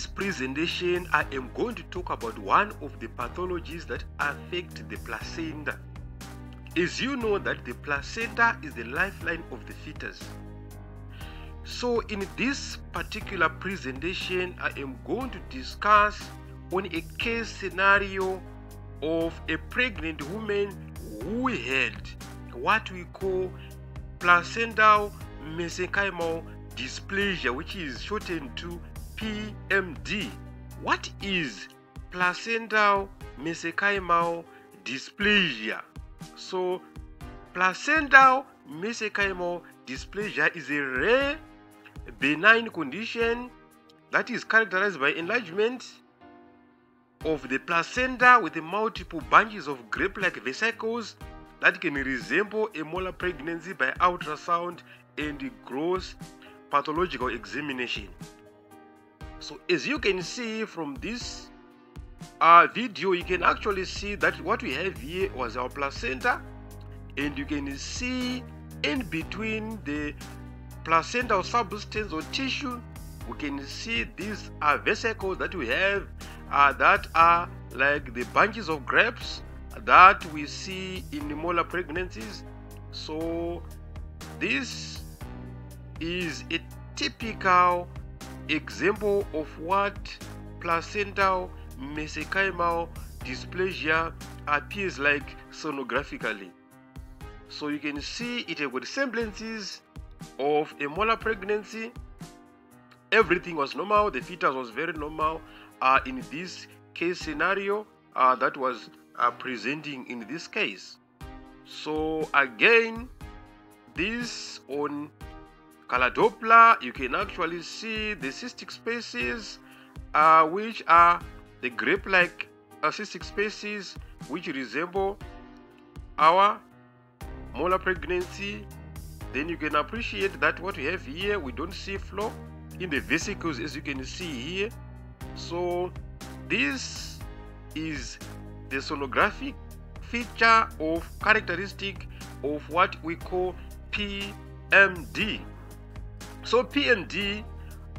this presentation, I am going to talk about one of the pathologies that affect the placenta. As you know that the placenta is the lifeline of the fetus. So in this particular presentation, I am going to discuss on a case scenario of a pregnant woman who had what we call placental mesenchymal dysplasia, which is shortened to PMD. What is placental mesenchymal dysplasia? So placental mesenchymal dysplasia is a rare benign condition that is characterized by enlargement of the placenta with multiple bunches of grape-like vesicles that can resemble a molar pregnancy by ultrasound and gross pathological examination. So as you can see from this video, you can actually see that what we have here was our placenta, and you can see in between the placental substance or tissue, we can see these are vesicles that we have that are like the bunches of grapes that we see in molar pregnancies. So this is a typical example of what placental mesenchymal dysplasia appears like sonographically. So you can see it has got semblances of a molar pregnancy. Everything was normal, the fetus was very normal in this case scenario that was presenting in this case. So again, this on color Doppler, you can actually see the cystic spaces, which are the grape-like cystic spaces which resemble our molar pregnancy. Then you can appreciate that what we have here, we don't see flow in the vesicles as you can see here. So this is the sonographic feature of characteristic of what we call PMD. So PMD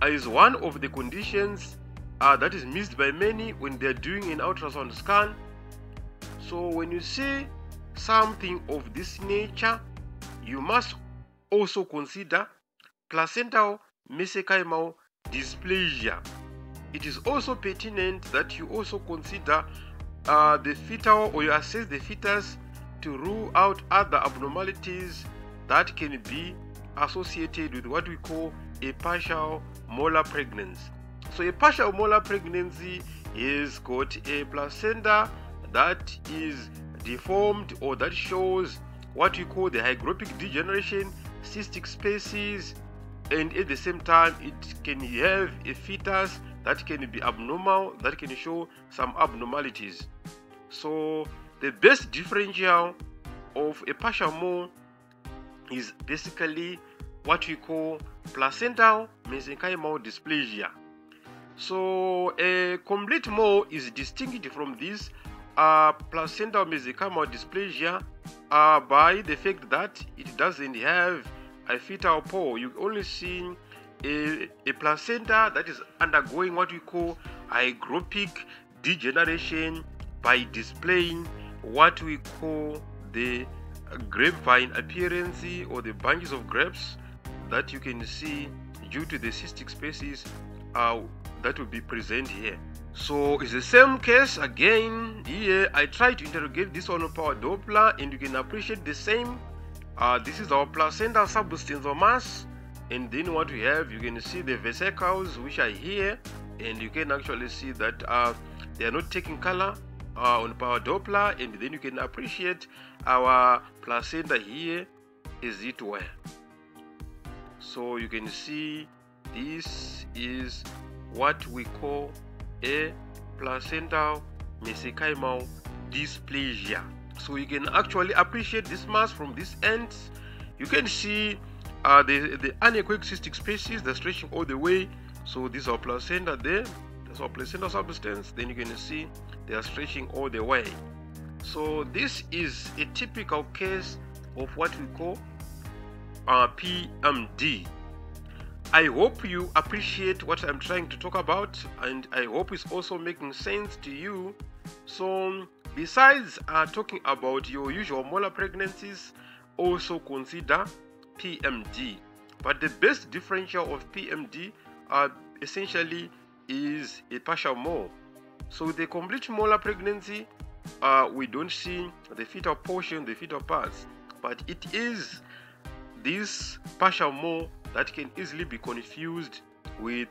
is one of the conditions that is missed by many when they're doing an ultrasound scan. So when you see something of this nature, you must also consider placental mesenchymal dysplasia. It is also pertinent that you also consider the fetal, or you assess the fetus to rule out other abnormalities that can be associated with what we call a partial molar pregnancy. So a partial molar pregnancy is got a placenta that is deformed, or that shows what we call the hygropic degeneration, cystic spaces, and at the same time it can have a fetus that can be abnormal, that can show some abnormalities. So the best differential of a partial mole is basically what we call placental mesenchymal dysplasia. So a complete mole is distinct from this placental mesenchymal dysplasia by the fact that it doesn't have a fetal pole. You only see a placenta that is undergoing what we call hygropic degeneration by displaying what we call the grapevine appearance, or the bunches of grapes that you can see due to the cystic spaces that will be present here. So it's the same case again here. I try to interrogate this on power Doppler, and you can appreciate the same. This is our placental substance or mass, and then what we have, you can see the vesicles which are here, and you can actually see that they are not taking color on power Doppler, and then you can appreciate our placenta here as it were. So you can see this is what we call a placental mesenchymal dysplasia. So you can actually appreciate this mass from this end. You can see the anechoic cystic spaces, they're stretching all the way. So this is our placenta there, that's our placental substance. Then you can see they are stretching all the way. So this is a typical case of what we call PMD. I hope you appreciate what I'm trying to talk about, and I hope it's also making sense to you. So besides talking about your usual molar pregnancies, also consider PMD. But the best differential of PMD essentially is a partial mole. So the complete molar pregnancy, we don't see the fetal portion, the fetal parts, but it is this partial mole that can easily be confused with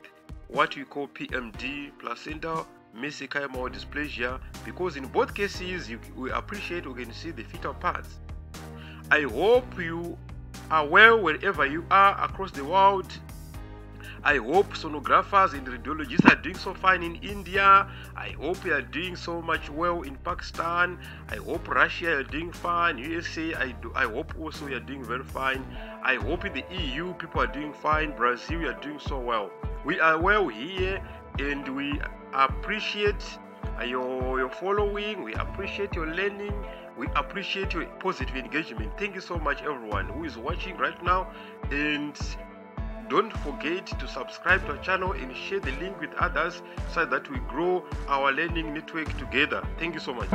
what we call PMD, placental mesenchymal dysplasia, because in both cases we appreciate we can see the fetal parts. I hope you are well wherever you are across the world. I hope sonographers and radiologists are doing so fine in India. I hope you are doing so much well in Pakistan. I hope Russia you are doing fine. USA, I hope also you are doing very fine. I hope in the EU people are doing fine. Brazil, you are doing so well. We are well here, and we appreciate your following. We appreciate your learning. We appreciate your positive engagement. Thank you so much, everyone who is watching right now, and don't forget to subscribe to our channel and share the link with others so that we grow our learning network together. Thank you so much.